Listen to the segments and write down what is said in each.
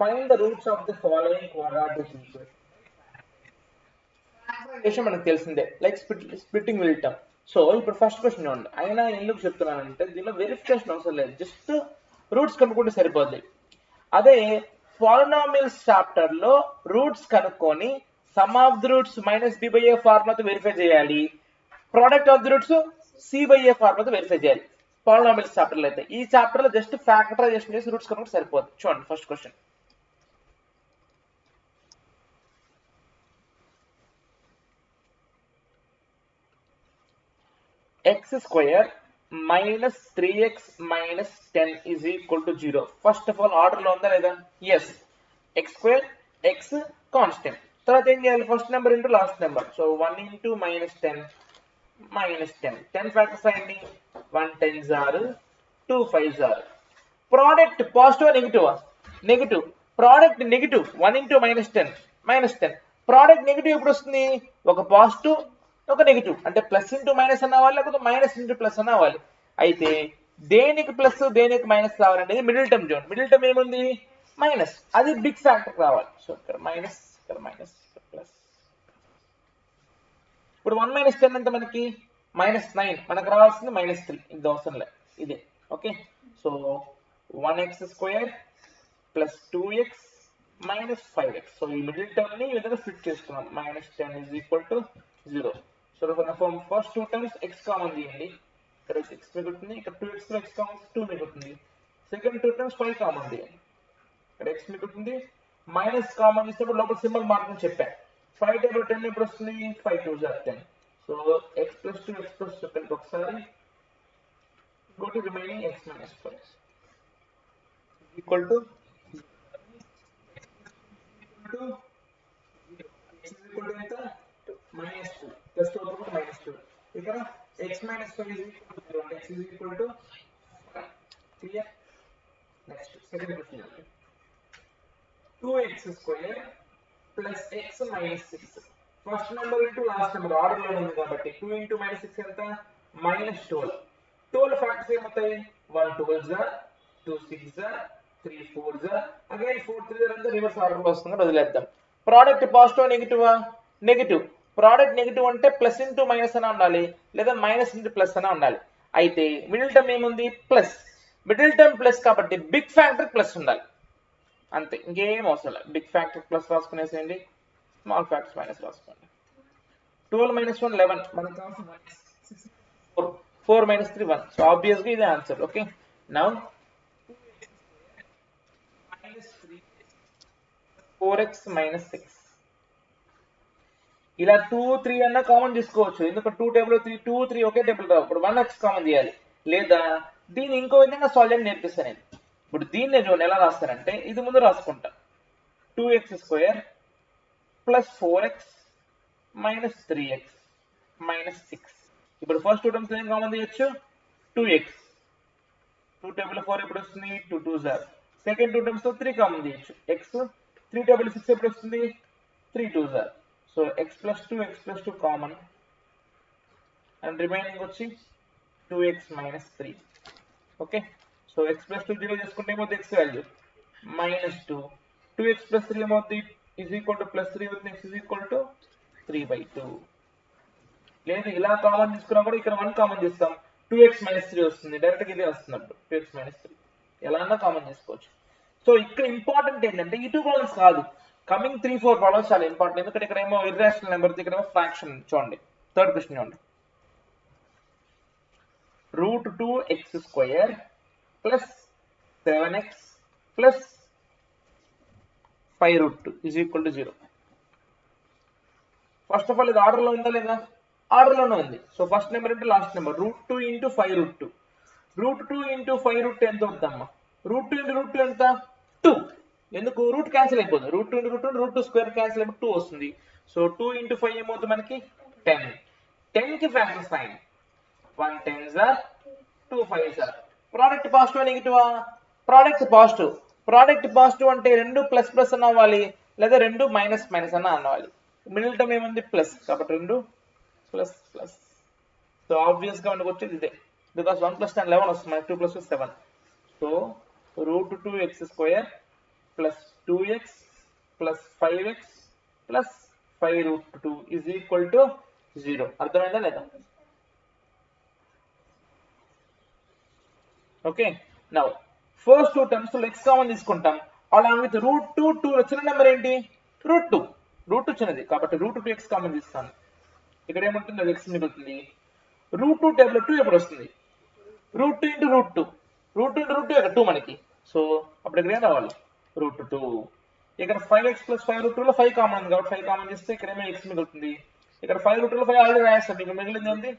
Find the roots of the following quadratic equation. Factorisation మనకు తెలిసిందే, like splitting will term. So ఇప్పుడు first question చూడండి. అయినా ఎందుకు చెప్తున్నానంటే దీనిలో వెరిఫికేషన్ అవసరం లేదు, జస్ట్ రూట్స్ కనుక్కుంటే సరిపోద్ది. అదే పాలినామియల్స్ చాప్టర్ లో రూట్స్ కనుక్కొని sum of the roots minus B by A ఫార్ములాతో వెరిఫై చేయాలి, product of the roots C by A ఫార్ములాతో వెరిఫై చేయాలి పాలినామియల్స్ చాప్టర్ లో. అయితే ఈ చాప్టర్ లో జస్ట్ ఫ్యాక్టరైజేషన్ చేసి రూట్స్ కనుక్కుంటే సరిపోద్ది. చూడండి first question. x square minus 3x minus 10 is equal to 0. First of all, order lo unda leda? Yes. X square, x constant. తర్వాత ఏం చేయాలి? First number into last number. So 1 into minus 10 minus 10. 10 factors అయ్యింది. 1 10s are 2 5s are. Product positive negative? Negative. Product negative 1 into minus 10 minus 10. Product negative ఎప్పుడు వస్తుంది? ఒక positive ఒక negative, అంటే plus into minus అన్నవాలి, లేకపోతే మైనస్ ఇంటూ ప్లస్ అన్నవాలి. అయితే దేనికి plus దేనికి మైనస్ రావాలనేది మిడిల్ టర్మ్ చూడండి. మిడిల్ టర్మ్ ఏముంది? మైనస్. అది బిగ్ ఫ్యాక్టర్ రావాలి. సో ఇక్కడ మైనస్, ఇక్కడ మైనస్, ఇక్కడ ప్లస్. ఇప్పుడు 1 మైనస్ 10 అంటే మనకి మైనస్ 9, మనకు రావాల్సింది మైనస్ 3. ఇది అవసరం లేదు, ఇదే. Okay, so 1x square plus 2x minus 5x. So ఈ మిడిల్ టర్మ్ ని ఈ విధంగా స్ప్లిట్ చేసుకున్నాం. Minus 10 is equal to 0. So from first two terms x common తీయండి. ఇక్కడ x మిగులుతుంది, ఇక్కడ 2x లో x కామన్ 2 మిగులుతుంది. సెకండ్ టూ టర్మ్స్ 5 కామన్ తీయండి, ఇక్కడ x మిగులుతుంది. మైనస్ కామన్ తీసినప్పుడు లోపల సింబల్ మార్క్ చెప్పాను. 5 టేబుల్ 10 ఎప్పుడు వస్తుంది? 5 2s are 10. So x plus 2 x plus 2 కలిపి ఒకసారి go to remaining x minus 5 equal to ఎంత? minus 2 plus 2 over minus 2. ఇక్కడ x minus 5 is equal to 0. x is equal to clear. Next second question. 2x square plus x minus 6. First number into last number order లో ఉంది కాబట్టి 2 into minus 6 ఎంత? minus 12. 12 factors ఏమవుతాయి? 1 12s are 2 6s are 3 4s are again 4 3s are అంతా reverse order లో వస్తుంది. వదిలేద్దాం. Product positive నెగిటివా? నెగిటివ్. ప్రోడక్ట్ నెగిటివ్ అంటే ప్లస్ ఇంటూ మైనస్ అనే ఉండాలి, లేదా మైనస్ ఇంటూ ప్లస్ అనే ఉండాలి. అయితే మిడిల్ టర్మ్ ఏముంది? ప్లస్. మిడిల్ టర్మ్ ప్లస్ కాబట్టి బిగ్ ఫ్యాక్టర్ ప్లస్ ఉండాలి, అంతే, ఇంకేం అవసరం లేదు. బిగ్ ఫ్యాక్టర్ ప్లస్ రాసుకునేసేయండి, స్మాల్ ఫ్యాక్టర్స్ మైనస్ రాసుకోండి. 12 minus 1 11, మనకు కావాల్సిన 4 minus 3 1. సో ఆబ్వియస్గా ఇదే answer. Okay, now minus 3 4x minus 6. ఇలా 2 3 అన్న కామన్ తీసుకోవచ్చు, ఎందుకంటే 2 టేబుల్ 3 2 3 ఒకే టేబుల్ రావు. ఇప్పుడు 1x కామన్ తీయాలి, లేదా దీన్ని ఇంకో విధంగా సాల్వ్ చేయడం నేర్పిస్తాను నేను. ఇప్పుడు దీన్ని చూడండి ఎలా రాస్తానంటే, ఇది ముందు రాసుకుంటా. 2x square plus 4x minus 3x minus 6. ఇప్పుడు ఫస్ట్ టూ టర్మ్స్ ఏం కామన్ తీయచ్చు? 2x. 2 టేబుల్ 4 ఎప్పుడు వస్తుంది? 2 2s are. Second two terms తో 3 కామన్ తీయచ్చు. x 3 టేబుల్ 6 ఎప్పుడు వస్తుంది? 3 2s are. So x plus 2 x plus 2 common, and remaining వచ్చి 2x minus 3. Okay, so x plus 2 zero చేసుకుంటే ఏమవుతుంది? x value minus 2. 2x plus 3 ఏమవుతుంది? is equal to plus 3 అవుతుంది. x is equal to 3/2. లేదు ఇలా common తీసుకున్నా కూడా ఇక్కడ 1 కామన్ చేస్తాం, 2x minus 3 వస్తుంది. డైరెక్ట్గా ఇదే వస్తుంది అప్పుడు 2x minus 3. ఎలా అన్నా కామన్ చేసుకోవచ్చు. సో ఇక్కడ ఇంపార్టెంట్ ఏంటంటే ఈ 2 ప్రాబ్లమ్స్ కాదు, కమింగ్ 3 4 ప్రాబ్లమ్స్ చాలా ఇంపార్టెంట్. ఎందుకంటే ఇక్కడ ఏమో ఇర్రేషనల్ నెంబర్, ఇక్కడ ఏమో ఫ్రాక్షన్. చూడండి థర్డ్ క్వశ్చన్ చూడండి. √2x square plus 7x plus 5√2 is equal to 0. First of all ఇది ఆర్డర్ లో ఉందా లేదా? ఆర్డర్ లోనే ఉంది. So first number into last number. √2 into 5√2. √2 into 5√2 ఎంత అవుతుందమ్మా? √2 into √2 ఎంత? 2. ఎందుకు? రూట్ క్యాన్సిల్ అయిపోతుంది. √2 into √2 స్క్వేర్ క్యాన్సిల్ అయిపోయి 2 వస్తుంది. సో 2 into 5 ఏమవుతుంది మనకి? 10. 10 కి factor sign 1 10s are 2 5s are. Product positive నెగిటివా? Product positive. ప్రోడక్ట్ పాజిటివ్ అంటే రెండు ప్లస్ ప్లస్ అని అవ్వాలి, లేదా రెండు మైనస్ మైనస్ అన్న అవ్వాలి. మిడిల్ టర్మ్ ఏముంది? ప్లస్, కాబట్టి రెండు ప్లస్ ప్లస్. సో ఆబ్వియస్ గా మనకు వచ్చేది ఇదే, బికాస్ 1 + 10 11 వస్తుంది, 2 + 2 7. So √2x square plus 2x plus 5x plus 5 root 2 is equal to 0. అర్థమైందా లేదా? Okay, now first two terms లో x కామన్ తీసుకుంటాం. అలాంగ్ విత్ రూట్ 2 వచ్చిన నెంబర్ ఏంటి? రూట్ 2 చిన్నది కాబట్టి రూట్ 2x కామన్ తీస్తాను. ఇక్కడ ఏముంటుంది? అది x మిగులుతుంది. రూట్ 2 టేబుల్ 2 ఎప్పుడు వస్తుంది? Root 2 into root 2, root 2 into root 2 ఇక్కడ 2 మనకి. సో అప్పుడు ఇక్కడ ఏం రావాలి? రూట్ 2. ఇక్కడ 5x ప్లస్ 5 రూట్ 2 లో 5 కామన్ ఉంది కాబట్టి 5 కామన్ చేస్తే ఇక్కడ ఏమో x మిగులుతుంది. ఇక్కడ 5 రూట్ 2 లో 5 ఆల్రెడీ రాస్తాం, ఇక్కడ మిగిలింది ఏంటి?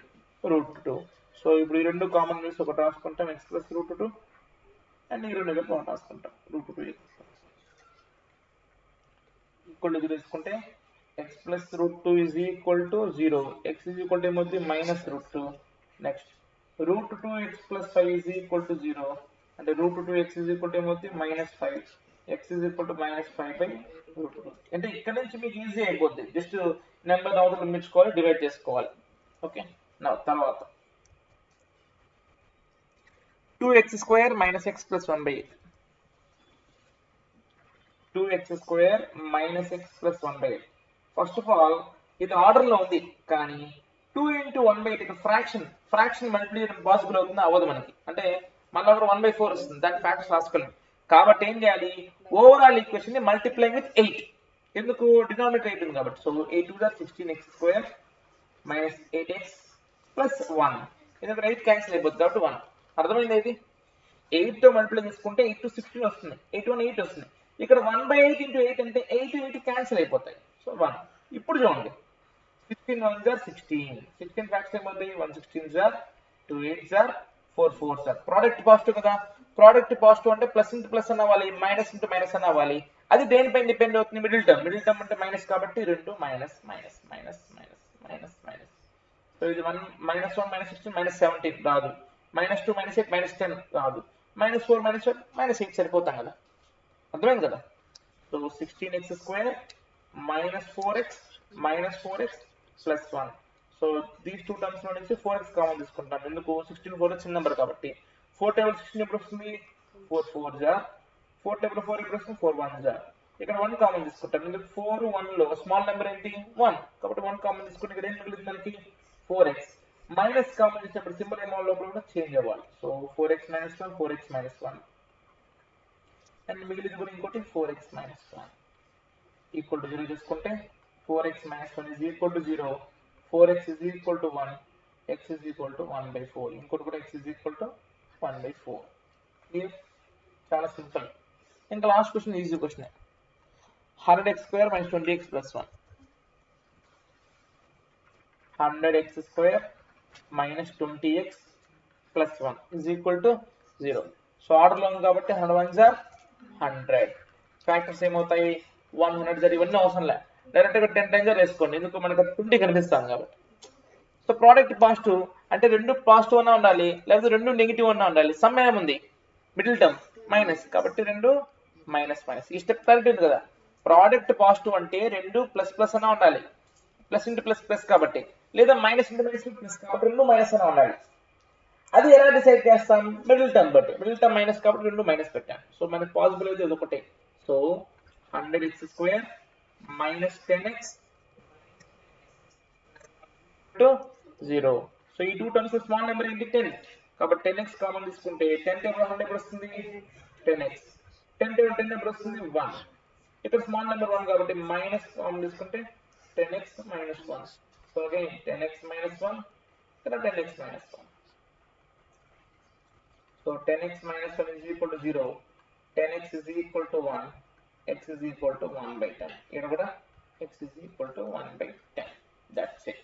రూట్ 2. సో ఇప్పుడు ఈ రెండు కామన్ చేసి ఒకటి రాసుకుంటాం, x ప్లస్ రూట్ 2, అండ్ ఈ రెండు కలిపి ఒకటి రాసుకుంటాం, రూట్ 2 ఈక్వల్ టు 0 తీసుకుంటే x plus root 2 is equal to 0. x is equal to ఏమవుతుంది? Minus root 2. Next root 2x plus 5 is equal to 0 అంటే root 2x is equal to ఏమవుతుంది? Minus 5. x is equal to minus 5 by root 2. అంటే ఇక్కడ నుంచి మీకు easy అయిపోద్ది, just number అవతల మించుకోవాలి, divide చేసుకోవాలి. ఓకే, నా తర్వాత 2x square minus x plus 1 by 8. 2x square minus x plus 1 by 8. First of all ఇది ఆర్డర్ లో ఉంది, కానీ 2 ఇంటూ 1 బై 8 ఇక్కడ ఫ్రాక్షన్ మల్టిప్లికేషన్ పాసిబుల్ అవుతుంది, అవ్వదు మనకి. అంటే మళ్ళీ అక్కడ 1/4 వస్తుంది, దాని ఫ్యాక్టర్స్ రాసుకోలేం. కాబట్టి ఏం చేయాలి? ఓవరాల్ ఈక్వేషన్ ని మల్టిప్లై విత్ 8. ఎందుకు? డినామినేటర్ అయిపోయింది కాబట్టి. So 8 2 16x square minus 8x plus 1. ఎందుకంటే 8 క్యాన్సిల్ అయిపోతుంది కాబట్టి 1. అర్థమైంది? ఇది 8 తో మల్టిప్లై చేసుకుంటే 8 to 16 వస్తుంది, 8 1 8 వస్తుంది. ఇక్కడ 1/8 ఇంటూ 8 అంటే 8 8 క్యాన్సిల్ అయిపోతాయి. సో 1. ఇప్పుడు చూడండి, 16 1 jar 16, 16 ఫ్యాక్టర్స్ ఏమవుతాయి? 1 16 jar 2 8 jar 4 4 jar. Product positive కదా, ప్రోడక్ట్ పాజిటివ్ అంటే ప్లస్ ఇంటూ ప్లస్ అవ్వాలి, మైనస్ ఇంటూ మైనస్ అవ్వాలి. అది దేనిపై డిపెండ్ అవుతుంది? మిడిల్ టర్మ్ అంటే మైనస్ కాబట్టి 2 minus minus minus minus minus minus. So ఇది 1 మైనస్ 1 మైనస్ 16 మైనస్ 17 రాదు, మైనస్ 2 మైనస్ 8 మైనస్ 10 రాదు, మైనస్ 4 మైనస్ 1 మైనస్ 8 సరిపోతాం కదా. అర్థమైంది కదా? So 16x square minus 4x minus 4x plus 1. So these two terms లో నుంచి 4x కామన్ తీసుకుంటాం. ఎందుకు? 16 4 చిన్న నెంబర్ కాబట్టి. 4 టేబుల్ 16 ఎప్పుడు వస్తుంది? 4 4 jar. 4 టేబుల్ 4 ఎప్పుడు వస్తుంది? 4 1 jar. ఇక్కడ 1 కామన్ తీసుకుంటాం. ఎందుకు? 4 1 లో స్మాల్ నెంబర్ ఏంటి? 1 కాబట్టి 1 కామన్ తీసుకుంటే ఇక్కడ ఏం మిగిలింది మనకి? 4x. మైనస్ కామన్ చేసినప్పుడు సింబల్ ఏమో లోపల కూడా చేంజ్ అవ్వాలి. So 4x minus 1 4x minus 1 and మిగిలింది కూడా ఇంకోటి 4x మైనస్ 1 ఈక్వల్ టు 0 చేసుకుంటే 4x minus 1 is equal to 0, 4x is equal to 1, x is equal to 1/4. ఇంకోటి కూడా x is equal to 1/4. Clear? చాలా సింపుల్. ఇంకా last question easy question. 100x square minus 20x plus 1. 100x square minus 20x plus 1 is equal to 0. So ఆర్డర్లో ఉంది కాబట్టి 100 1 jar 100. Factors ఏమవుతాయి? 100 jar. ఇవన్నీ అవసరం లే, డైరెక్ట్ గా 10 టైమ్స్ వేసుకోండి, ఎందుకు? మనకు 20 కనిపిస్తాను కాబట్టి. సో ప్రోడక్ట్ పాజిటివ్ అంటే రెండు పాజిటివ్ అన్నా ఉండాలి, లేకపోతే రెండు నెగిటివ్ అన్నా ఉండాలి. సమ్ ఏముంది? మిడిల్ టర్మ్ మైనస్ కాబట్టి రెండు మైనస్ మైనస్. ఈ స్టెప్ కరెక్ట్ ఉంది కదా. ప్రోడక్ట్ పాజిటివ్ అంటే రెండు ప్లస్ ప్లస్ అన్నా ఉండాలి, ప్లస్ ఇంటూ ప్లస్ ప్లస్ కాబట్టి, లేదా మైనస్ ఇంటూ మైనస్ ప్లస్ కాబట్టి రెండు మైనస్ అన్నా ఉండాలి. అది ఎలా డిసైడ్ చేస్తాం? మిడిల్ టర్మ్ బట్టి. మిడిల్ టర్మ్ మైనస్ కాబట్టి రెండు మైనస్ పెట్టాం. సో మనకు పాసిబుల్ అయితే అది ఒకటే. So 100x square minus 10x to 0. So ఈ టూ టర్మ్స్ స్మాల్ నెంబర్ ఏంటి? 10 కాబట్టి 10x కామన్ తీసుకుంటే 10 టేబుల్ 100 ఎప్పుడు వస్తుంది? 10x. 10 టేబుల్ 10 ఎప్పుడు వస్తుంది? 1. ఇక్కడ స్మాల్ నెంబర్ 1 కాబట్టి మైనస్ కామన్ తీసుకుంటే 10x minus 1. So again 10x minus 1, ఇక్కడ 10x minus 1. So 10x minus 1 is equal to 0, 10x is equal to 1, x is equal to 1/10. Here x is equal to 1/10. That's it.